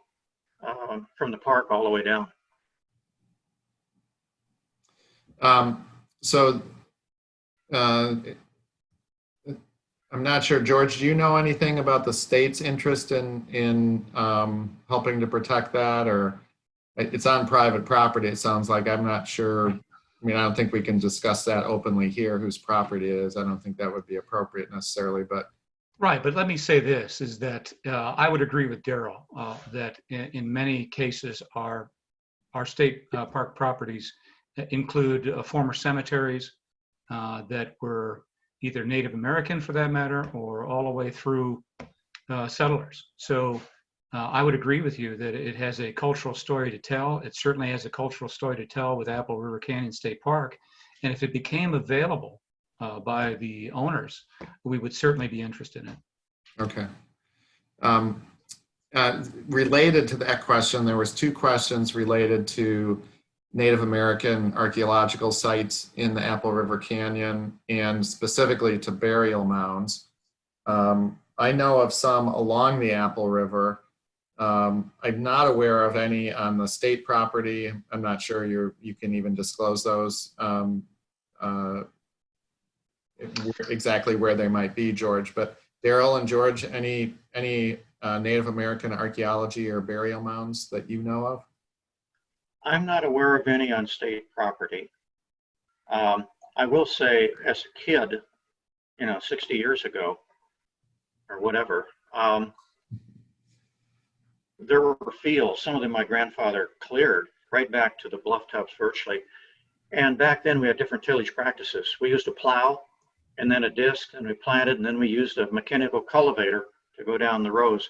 from the park all the way down. I'm not sure, George, do you know anything about the state's interest in helping to protect that? Or it's on private property, it sounds like. I'm not sure. I mean, I don't think we can discuss that openly here, whose property it is. I don't think that would be appropriate necessarily, but. Right, but let me say this, is that I would agree with Darrell that in many cases our state park properties include former cemeteries that were either Native American for that matter, or all the way through settlers. So I would agree with you that it has a cultural story to tell. It certainly has a cultural story to tell with Apple River Canyon State Park. And if it became available by the owners, we would certainly be interested in it. Okay. Related to that question, there was 2 questions related to Native American archaeological sites in the Apple River Canyon and specifically to burial mounds. I know of some along the Apple River. I'm not aware of any on the state property. I'm not sure you can even disclose those exactly where they might be, George. But Darrell and George, any Native American archaeology or burial mounds that you know of? I'm not aware of any on state property. I will say, as a kid, 60 years ago or whatever, there were fields, some of them my grandfather cleared right back to the bluff tops virtually. And back then we had different tillage practices. We used a plow and then a disc, and we planted, and then we used a mechanical cultivator to go down the rows.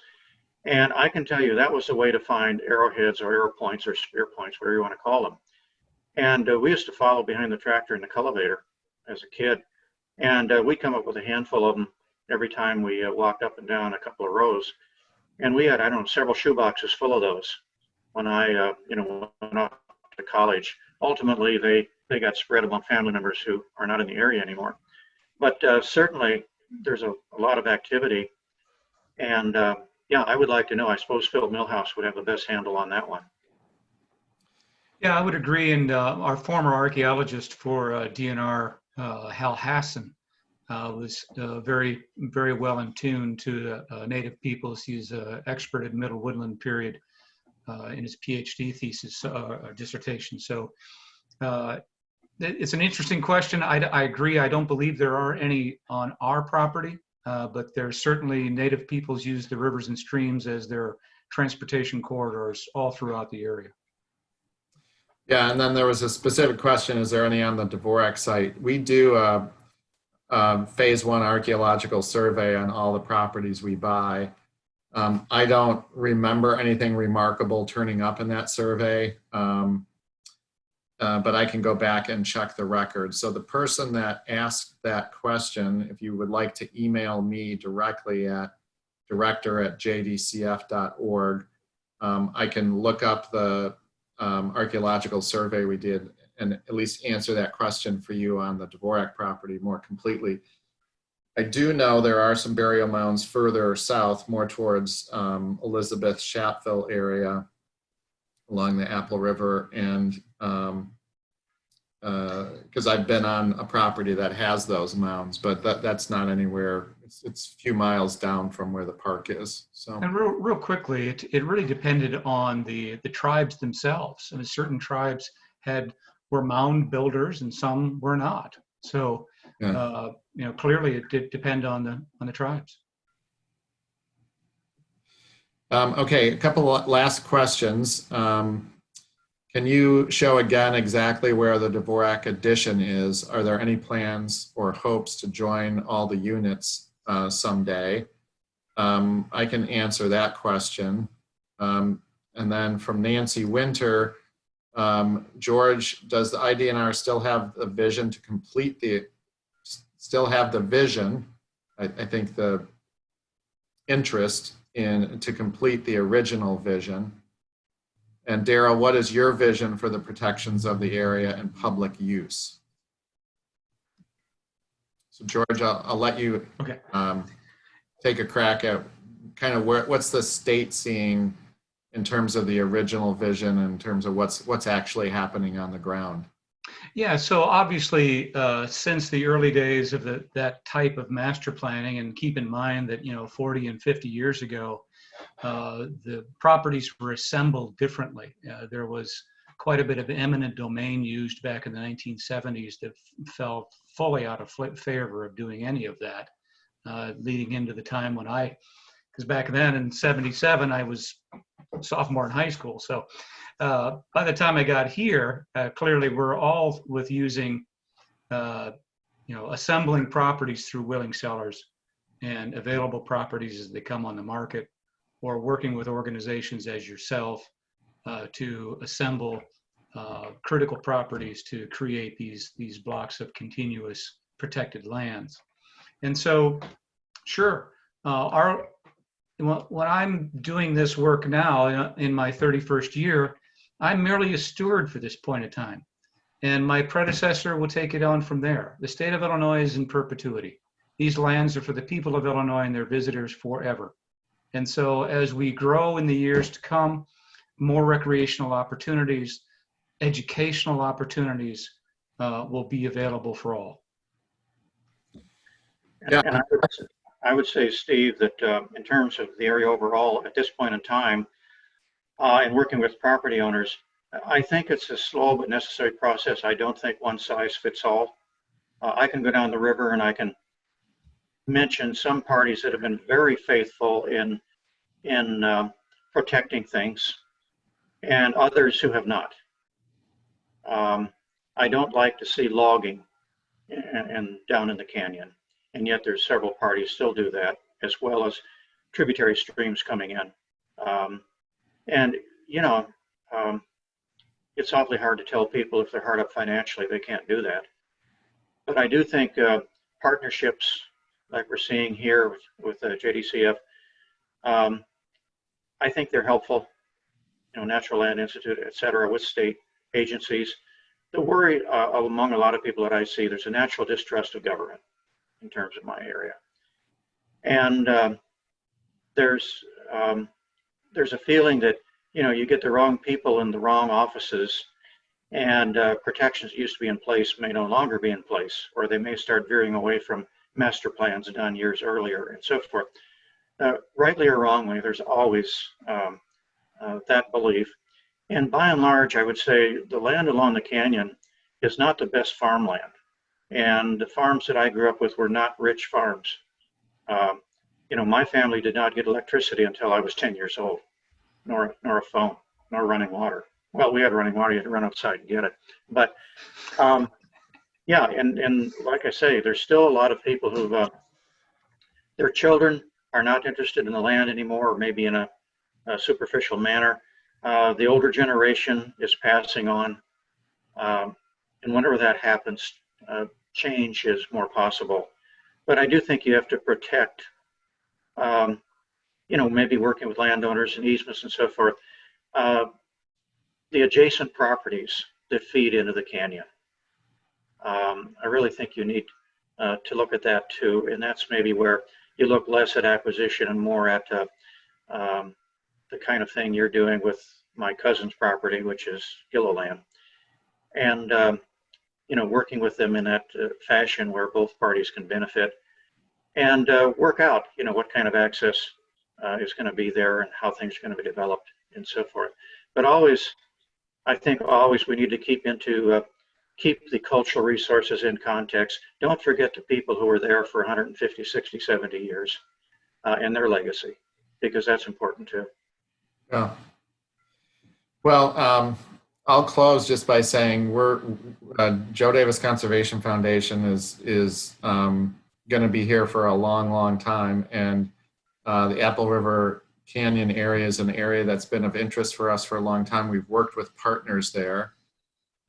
And I can tell you that was the way to find arrowheads or arrow points or spear points, whatever you want to call them. And we used to follow behind the tractor and the cultivator as a kid. And we'd come up with a handful of them every time we walked up and down a couple of rows. And we had, I don't know, several shoeboxes full of those when I, went off to college. Ultimately, they they got spread among family members who are not in the area anymore. But certainly there's a lot of activity. And yeah, I would like to know, I suppose Phil Millhouse would have the best handle on that one. Yeah, I would agree. And our former archaeologist for DNR, Hal Hassan, was very, very well in tune to native peoples. He's an expert in Middle Woodland period in his PhD thesis dissertation. So it's an interesting question. I agree. I don't believe there are any on our property, but there's certainly native peoples use the rivers and streams as their transportation corridors all throughout the area. Yeah, and then there was a specific question, is there any on the Dvorak site? We do a phase 1 archaeological survey on all the properties we buy. I don't remember anything remarkable turning up in that survey, but I can go back and check the record. So the person that asked that question, if you would like to email me directly at director@jdcf.org, I can look up the archaeological survey we did and at least answer that question for you on the Dvorak property more completely. I do know there are some burial mounds further south, more towards Elizabeth, Shapville area along the Apple River, and because I've been on a property that has those mounds, but that's not anywhere, it's a few miles down from where the park is. So, and real quickly, it really depended on the tribes themselves. I mean, certain tribes were mound builders and some were not. So, yeah. Clearly it did depend on the tribes. Okay, a couple of last questions. Can you show again exactly where the Dvorak addition is? Are there any plans or hopes to join all the units someday? I can answer that question. And then from Nancy Winter, George, does the IDNR still have the vision to complete I think the interest to complete the original vision. And Darrell, what is your vision for the protections of the area and public use? So George, I'll let you take a crack at kind of what's the state seeing in terms of the original vision, in terms of what's actually happening on the ground. Yeah, so obviously, since the early days of that type of master planning, and keep in mind that 40 and 50 years ago, the properties were assembled differently. There was quite a bit of eminent domain used back in the 1970s that fell fully out of favor of doing any of that, leading into the time when because back then in 77, I was a sophomore in high school. So by the time I got here, clearly we're all with using, assembling properties through willing sellers and available properties as they come on the market, or working with organizations as yourself to assemble critical properties to create these blocks of continuous protected lands. And so, sure, when I'm doing this work now in my 31st year, I'm merely a steward for this point in time. And my predecessor will take it on from there. The state of Illinois is in perpetuity. These lands are for the people of Illinois and their visitors forever. And so as we grow in the years to come, more recreational opportunities, educational opportunities will be available for all. Yeah. And I would say, Steve, that in terms of the area overall, at this point in time, and working with property owners, I think it's a slow but necessary process. I don't think one size fits all. I can go down the river and I can mention some parties that have been very faithful in protecting things, and others who have not. I don't like to see logging and down in the canyon, and yet there's several parties still do that, as well as tributary streams coming in. And it's awfully hard to tell people if they're hard up financially, they can't do that. But I do think partnerships like we're seeing here with JDCF, I think they're helpful. Natural Land Institute, et cetera, with state agencies the worry among a lot of people that I see, there's a natural distrust of government in terms of my area. And there's a feeling that, you get the wrong people in the wrong offices, and protections that used to be in place may no longer be in place, or they may start veering away from master plans done years earlier and so forth. Rightly or wrongly, there's always that belief. And by and large, I would say the land along the canyon is not the best farmland. And the farms that I grew up with were not rich farms. My family did not get electricity until I was 10 years old, nor a phone, nor running water. Well, we had running water, you had to run outside and get it. But yeah, and like I say, there's still a lot of people who their children are not interested in the land anymore, or maybe in a superficial manner. The older generation is passing on, and whenever that happens, change is more possible. But I do think you have to protect, maybe working with landowners and easements and so forth, the adjacent properties that feed into the canyon. I really think you need to look at that too, and that's maybe where you look less at acquisition and more at the kind of thing you're doing with my cousin's property, which is Gilliland, and working with them in that fashion where both parties can benefit, and work out what kind of access is going to be there and how things are going to be developed and so forth. But I think always we need to keep the cultural resources in context. Don't forget the people who were there for 150, 60, 70 years and their legacy, because that's important too. Yeah. Well, I'll close just by saying we're Joe Davis Conservation Foundation is going to be here for a long, long time, and the Apple River Canyon area is an area that's been of interest for us for a long time. We've worked with partners there,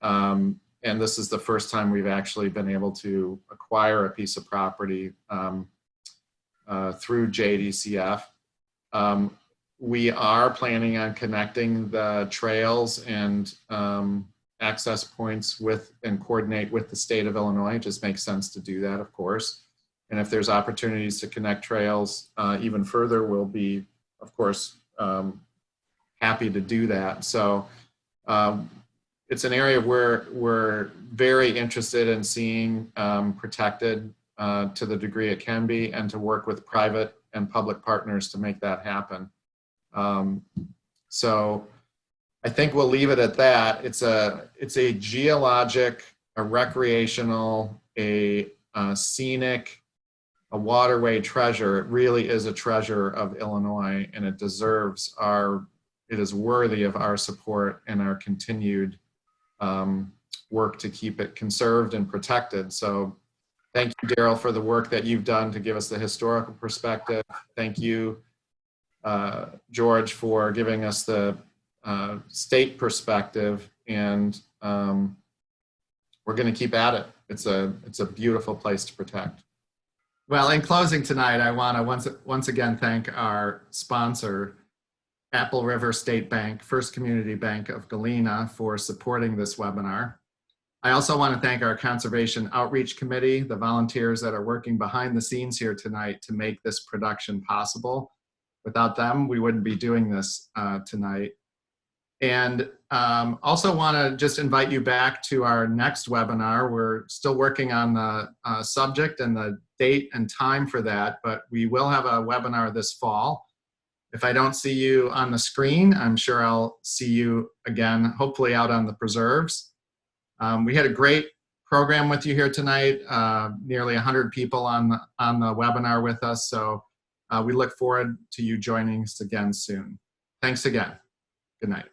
and this is the first time we've actually been able to acquire a piece of property through JDCF. We are planning on connecting the trails and access points with and coordinate with the state of Illinois. It just makes sense to do that, of course. And if there's opportunities to connect trails even further, we'll be, of course, happy to do that. So it's an area where we're very interested in seeing protected to the degree it can be, and to work with private and public partners to make that happen. So I think we'll leave it at that. It's a geologic, a recreational, a scenic, a waterway treasure. It really is a treasure of Illinois, and it is worthy of our support and our continued work to keep it conserved and protected. So thank you, Darrell, for the work that you've done to give us the historical perspective. Thank you, George, for giving us the state perspective, and we're going to keep at it. It's a beautiful place to protect. Well, in closing tonight, I want to once again thank our sponsor, Apple River State Bank, First Community Bank of Galena, for supporting this webinar. I also want to thank our Conservation Outreach Committee, the volunteers that are working behind the scenes here tonight to make this production possible. Without them, we wouldn't be doing this tonight. And also want to just invite you back to our next webinar. We're still working on the subject and the date and time for that, but we will have a webinar this fall. If I don't see you on the screen, I'm sure I'll see you again, hopefully out on the preserves. We had a great program with you here tonight, nearly 100 people on the webinar with us, so we look forward to you joining us again soon. Thanks again. Good night.